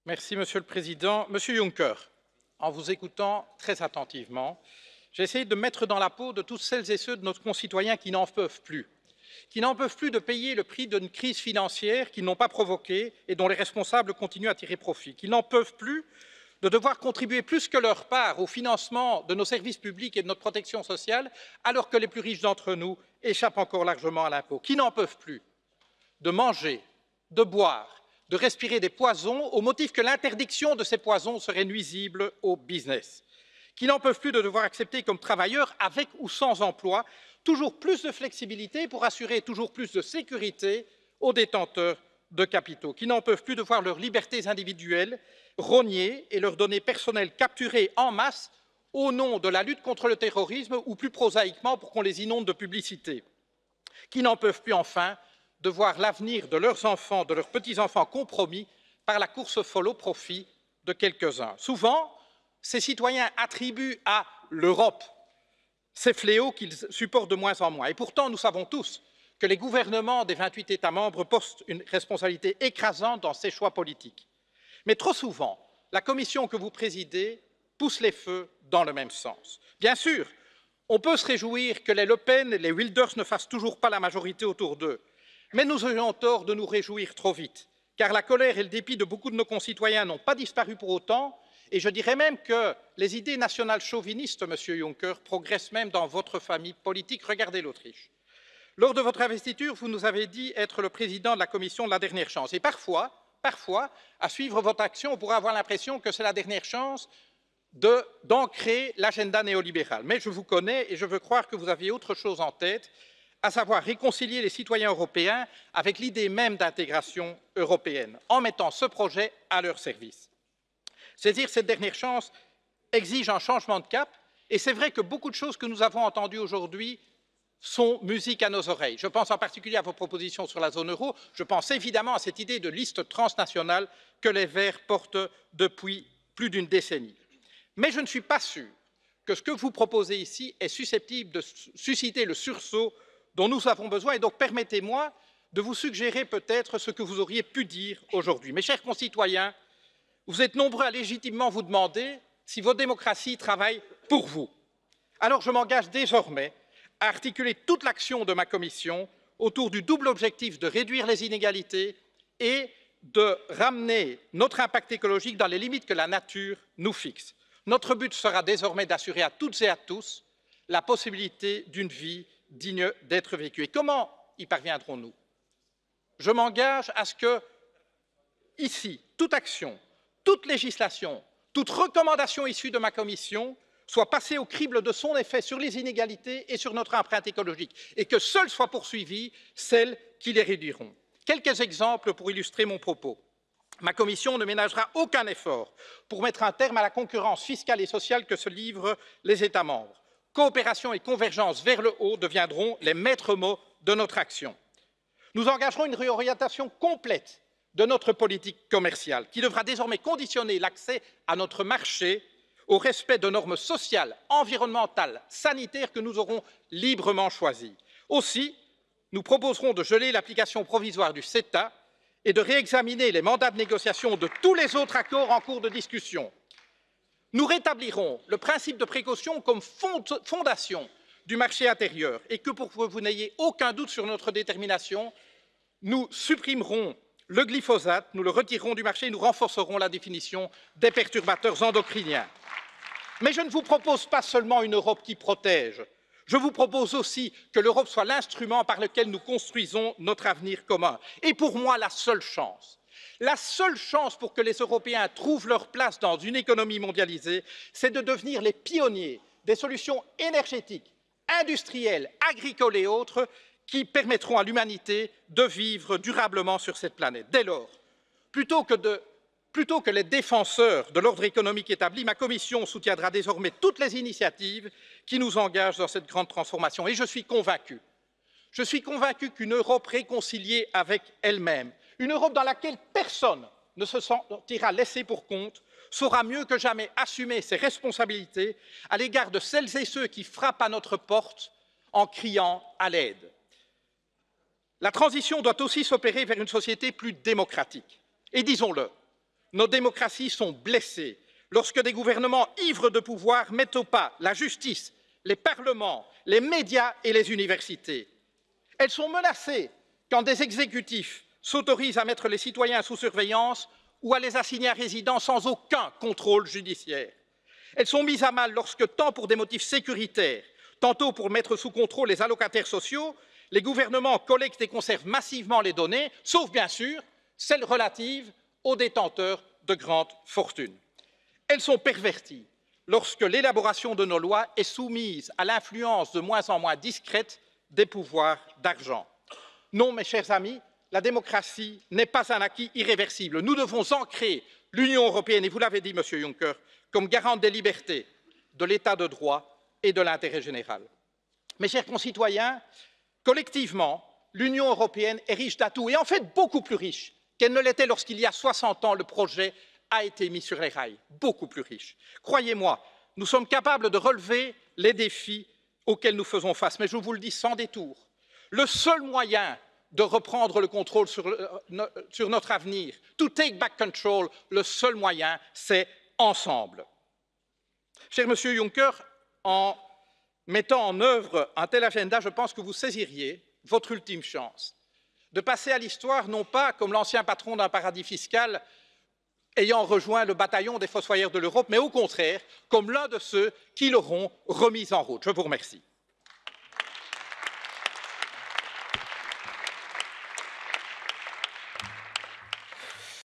Monsieur le Président. Monsieur Juncker, en vous écoutant très attentivement, j'ai essayé de me mettre dans la peau de toutes celles et ceux de nos concitoyens qui n'en peuvent plus de payer le prix d'une crise financière qu'ils n'ont pas provoquée et dont les responsables continuent à tirer profit, qui n'en peuvent plus de devoir contribuer plus que leur part au financement de nos services publics et de notre protection sociale, alors que les plus riches d'entre nous échappent encore largement à l'impôt, qui n'en peuvent plus de manger, de boire, de respirer des poisons au motif que l'interdiction de ces poisons serait nuisible au business, qui n'en peuvent plus de devoir accepter comme travailleurs, avec ou sans emploi, toujours plus de flexibilité pour assurer toujours plus de sécurité aux détenteurs de capitaux, qui n'en peuvent plus de voir leurs libertés individuelles rognées et leurs données personnelles capturées en masse au nom de la lutte contre le terrorisme ou plus prosaïquement pour qu'on les inonde de publicité, qui n'en peuvent plus enfin de voir l'avenir de leurs enfants, de leurs petits-enfants compromis par la course folle au profit de quelques-uns. Souvent, ces citoyens attribuent à l'Europe ces fléaux qu'ils supportent de moins en moins. Et pourtant, nous savons tous que les gouvernements des 28 États membres portent une responsabilité écrasante dans ces choix politiques. Mais trop souvent, la Commission que vous présidez pousse les feux dans le même sens. Bien sûr, on peut se réjouir que les Le Pen et les Wilders ne fassent toujours pas la majorité autour d'eux. Mais nous aurions tort de nous réjouir trop vite, car la colère et le dépit de beaucoup de nos concitoyens n'ont pas disparu pour autant, et je dirais même que les idées nationales chauvinistes, Monsieur Juncker, progressent même dans votre famille politique. Regardez l'Autriche. Lors de votre investiture, vous nous avez dit être le président de la Commission de la dernière chance. Et parfois, à suivre votre action, on pourrait avoir l'impression que c'est la dernière chance d'ancrer l'agenda néolibéral. Mais je vous connais et je veux croire que vous aviez autre chose en tête, à savoir réconcilier les citoyens européens avec l'idée même d'intégration européenne, en mettant ce projet à leur service. Saisir cette dernière chance exige un changement de cap, et c'est vrai que beaucoup de choses que nous avons entendues aujourd'hui sont musique à nos oreilles. Je pense en particulier à vos propositions sur la zone euro, je pense évidemment à cette idée de liste transnationale que les Verts portent depuis plus d'une décennie. Mais je ne suis pas sûr que ce que vous proposez ici est susceptible de susciter le sursaut dont nous avons besoin, et donc permettez-moi de vous suggérer peut-être ce que vous auriez pu dire aujourd'hui. Mes chers concitoyens, vous êtes nombreux à légitimement vous demander si vos démocraties travaillent pour vous. Alors je m'engage désormais à articuler toute l'action de ma Commission autour du double objectif de réduire les inégalités et de ramener notre impact écologique dans les limites que la nature nous fixe. Notre but sera désormais d'assurer à toutes et à tous la possibilité d'une vie digne d'être vécue. Et comment y parviendrons-nous? Je m'engage à ce que, ici, toute action, toute législation, toute recommandation issue de ma Commission soit passée au crible de son effet sur les inégalités et sur notre empreinte écologique, et que seules soient poursuivies celles qui les réduiront. Quelques exemples pour illustrer mon propos. Ma Commission ne ménagera aucun effort pour mettre un terme à la concurrence fiscale et sociale que se livrent les États membres. Coopération et convergence vers le haut deviendront les maîtres mots de notre action. Nous engagerons une réorientation complète de notre politique commerciale, qui devra désormais conditionner l'accès à notre marché au respect de normes sociales, environnementales, sanitaires que nous aurons librement choisies. Aussi, nous proposerons de geler l'application provisoire du CETA et de réexaminer les mandats de négociation de tous les autres accords en cours de discussion. Nous rétablirons le principe de précaution comme fondation du marché intérieur, et que pour que vous n'ayez aucun doute sur notre détermination, nous supprimerons le glyphosate, nous le retirerons du marché et nous renforcerons la définition des perturbateurs endocriniens. Mais je ne vous propose pas seulement une Europe qui protège, je vous propose aussi que l'Europe soit l'instrument par lequel nous construisons notre avenir commun. Et pour moi, la seule chance pour que les Européens trouvent leur place dans une économie mondialisée, c'est de devenir les pionniers des solutions énergétiques, industrielles, agricoles et autres qui permettront à l'humanité de vivre durablement sur cette planète. Dès lors, plutôt que les défenseurs de l'ordre économique établi, ma Commission soutiendra désormais toutes les initiatives qui nous engagent dans cette grande transformation. Et je suis convaincu qu'une Europe réconciliée avec elle-même, une Europe dans laquelle personne ne se sentira laissé pour compte, saura mieux que jamais assumer ses responsabilités à l'égard de celles et ceux qui frappent à notre porte en criant à l'aide. La transition doit aussi s'opérer vers une société plus démocratique. Et disons-le, nos démocraties sont blessées lorsque des gouvernements ivres de pouvoir mettent au pas la justice, les parlements, les médias et les universités. Elles sont menacées quand des exécutifs s'autorisent à mettre les citoyens sous surveillance ou à les assigner à résidence sans aucun contrôle judiciaire. Elles sont mises à mal lorsque, tant pour des motifs sécuritaires, tantôt pour mettre sous contrôle les allocataires sociaux, les gouvernements collectent et conservent massivement les données, sauf bien sûr celles relatives aux détenteurs de grandes fortunes. Elles sont perverties lorsque l'élaboration de nos lois est soumise à l'influence de moins en moins discrète des pouvoirs d'argent. Non, mes chers amis, la démocratie n'est pas un acquis irréversible. Nous devons ancrer l'Union européenne, et vous l'avez dit, Monsieur Juncker, comme garante des libertés, de l'état de droit et de l'intérêt général. Mes chers concitoyens, collectivement, l'Union européenne est riche d'atouts, et en fait beaucoup plus riche qu'elle ne l'était lorsqu'il y a 60 ans, le projet a été mis sur les rails, beaucoup plus riche. Croyez-moi, nous sommes capables de relever les défis auxquels nous faisons face, mais je vous le dis sans détour, le seul moyen de reprendre le contrôle sur notre avenir, to take back control, le seul moyen, c'est ensemble. Cher Monsieur Juncker, en mettant en œuvre un tel agenda, je pense que vous saisiriez votre ultime chance de passer à l'histoire, non pas comme l'ancien patron d'un paradis fiscal ayant rejoint le bataillon des fossoyeurs de l'Europe, mais au contraire, comme l'un de ceux qui l'auront remise en route. Je vous remercie.